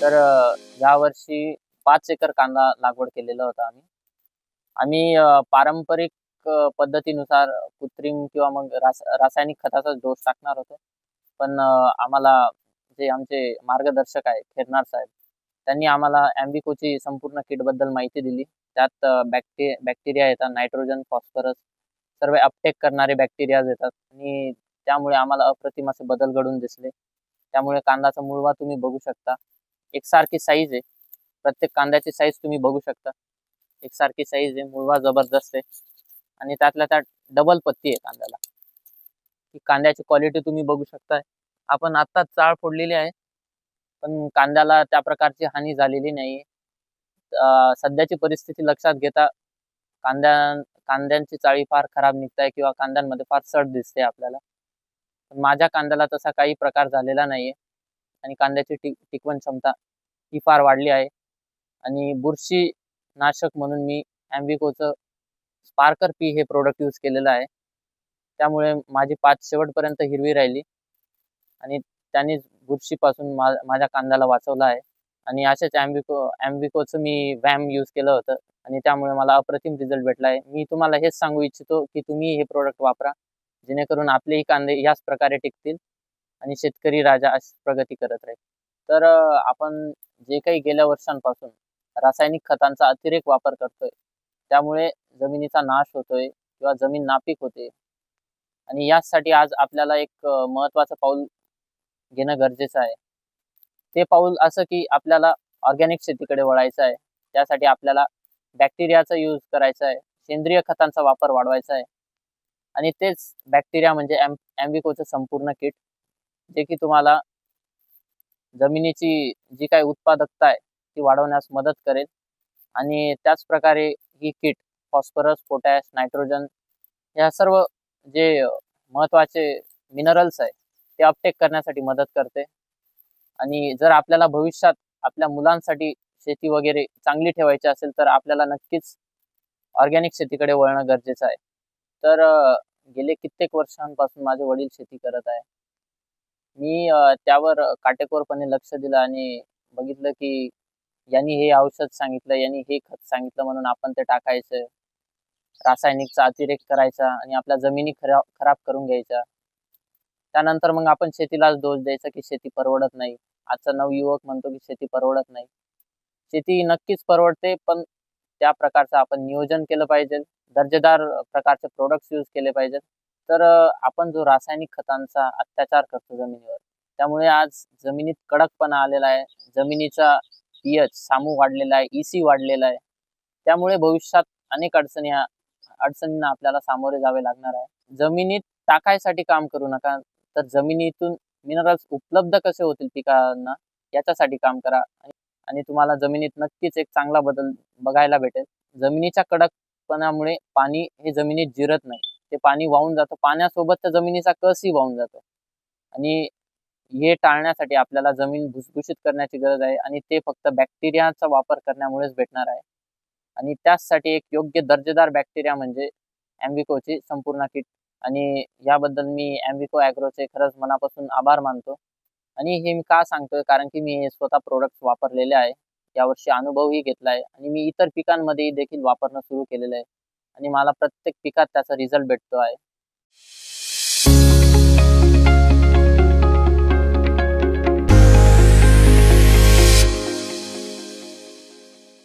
तर यावर्षी 5 एकर कांदा लागवड केलेला होता आम्ही. आम्ही पारंपरिक पद्धतीनुसार कृत्रिम किंवा मग रासायनिक खताचा डोस टाकणार होतो. पण आम्हाला जे आमचे मार्गदर्शक आहेत खैरनार साहेब, त्यांनी आम्हाला ॲम्बिकोची संपूर्ण किटबद्दल माहिती दिली. त्यात बॅक्टेरिया येतात, नायट्रोजन, फॉस्फरस सर्व अपटेक करणारे बॅक्टेरियाज येतात आणि त्यामुळे आम्हाला अप्रतिम असे बदल घडून दिसले. त्यामुळे कांद्याचा मुळवा तुम्ही बघू शकता. एकसारखी साईज आहे. प्रत्येक कांद्याची साईज तुम्ही बघू शकता. एकसारखी साईज आहे, मुळवा जबरदस्त आहे आणि त्यातल्या त्यात डबल पत्ती आहे कांद्याला. ही कांद्याची क्वालिटी तुम्ही बघू शकताय. आपण आत्ताच चाळ फोडलेली आहे, पण कांद्याला त्या प्रकारची हानी झालेली नाहीये. सध्याची परिस्थिती लक्षात घेता कांद्यांची चाळी फार खराब निघताय किंवा कांद्यांमध्ये फार सड दिसते आपल्याला. पण माझ्या कांद्याला तसा काही प्रकार झालेला नाहीये आणि कांद्याची टिकवण क्षमता ही फार वाढली आहे. आणि बुरशी नाशक म्हणून मी ॲम्बिकोचं स्पार्कर पी हे प्रॉडक्ट यूज केलेलं आहे. त्यामुळे माझी पात शेवटपर्यंत हिरवी राहिली आणि त्यांनीच बुरशीपासून माझ्या कांद्याला वाचवलं आहे. आणि अशाच ॲम्बिकोचं मी व्हॅम यूज केलं होतं आणि त्यामुळे मला अप्रतिम रिझल्ट भेटला आहे. मी तुम्हाला हेच सांगू इच्छितो की तुम्ही हे प्रॉडक्ट वापरा, जेणेकरून आपलेही कांदे याच प्रकारे टिकतील आणि शेतकरी राजा अशीच प्रगती करत राहील. तर आपण जे काही गेल्या वर्षांपासून रासायनिक खतांचा अतिरेक वापर करतोय, त्यामुळे जमिनीचा नाश होतोय किंवा जमीन नापीक होते आणि याचसाठी आज आपल्याला एक महत्त्वाचं पाऊल घेणं गरजेचं आहे. ते पाऊल असं की आपल्याला ऑर्गॅनिक शेतीकडे वळायचं आहे. त्यासाठी आपल्याला बॅक्टेरियाचा यूज करायचा आहे, सेंद्रिय खतांचा वापर वाढवायचा आहे आणि तेच बॅक्टेरिया म्हणजे ॲम्बिकोचं संपूर्ण किट, जे की तुम्हाला जमिनीची जी काही उत्पादकता आहे ती वाढवण्यास मदत करेल. आणि त्याच प्रकारे ही किट फॉस्फरस, पोटॅश, नायट्रोजन या सर्व जे महत्त्वाचे मिनरल्स आहे ते अपटेक करण्यासाठी मदत करते. आणि जर आपल्याला भविष्यात आपल्या मुलांसाठी शेती वगैरे चांगली ठेवायची असेल, तर आपल्याला नक्कीच ऑर्गॅनिक शेतीकडे वळणं गरजेचं आहे. तर गेले कित्येक वर्षांपासून माझे वडील शेती करत आहे. मी त्यावर काटेकोरपणे लक्ष दिलं आणि बघितलं की यांनी हे औषध सांगितलं, यांनी हे खत सांगितलं म्हणून आपण ते टाकायचं. रासायनिकचा अतिरेक करायचा आणि आपल्या जमिनी खराब करून घ्यायच्या. त्यानंतर मग आपण शेतीलाच दोष द्यायचा की शेती परवडत नाही. आजचा नवयुवक म्हणतो की शेती परवडत नाही. शेती नक्कीच परवडते, पण त्या प्रकारचं आपण नियोजन केलं पाहिजे. दर्जेदार प्रकारचे प्रोडक्ट्स यूज केले पाहिजेत. तर आपण जो रासायनिक खतांचा अत्याचार करतो जमिनीवर, त्यामुळे आज जमिनीत कडकपणा आलेला आहे. जमिनीचा पीएच सामू वाढलेला आहे, ईसी वाढलेला आहे. त्यामुळे भविष्यात अनेक अडचणींना आपल्याला सामोरे जावे लागणार आहे. जमिनीत टाकायसाठी काम करू नका, तर जमिनीतून मिनरल्स उपलब्ध कसे होतील पिकांना याच्यासाठी काम करा आणि तुम्हाला जमिनीत नक्कीच एक चांगला बदल बघायला भेटेल. जमिनीच्या कडकपणामुळे पाणी हे जमिनीत जिरत नाही, ते पाणी वाहून जातं. पाण्यासोबत त्या जमिनीचा कसही वाहून जातो आणि हे टाळण्यासाठी आपल्याला जमीन भुसभुशीत करण्याची गरज आहे आणि ते फक्त बॅक्टेरियाचा वापर करण्यामुळेच भेटणार आहे. आणि त्याचसाठी एक योग्य दर्जेदार बॅक्टेरिया म्हणजे ॲम्बिकोची संपूर्ण किट. आणि याबद्दल मी ॲम्बिको ॲग्रोचे खरंच मनापासून आभार मानतो. आणि हे मी का सांगतोय, कारण की मी हे स्वतः प्रोडक्ट्स वापरलेले आहे. यावर्षी अनुभवही घेतला आहे आणि मी इतर पिकांमध्ये देखील वापरणं सुरू केलेलं आहे आणि मला प्रत्येक पिकात त्याचा रिझल्ट भेटतो आहे.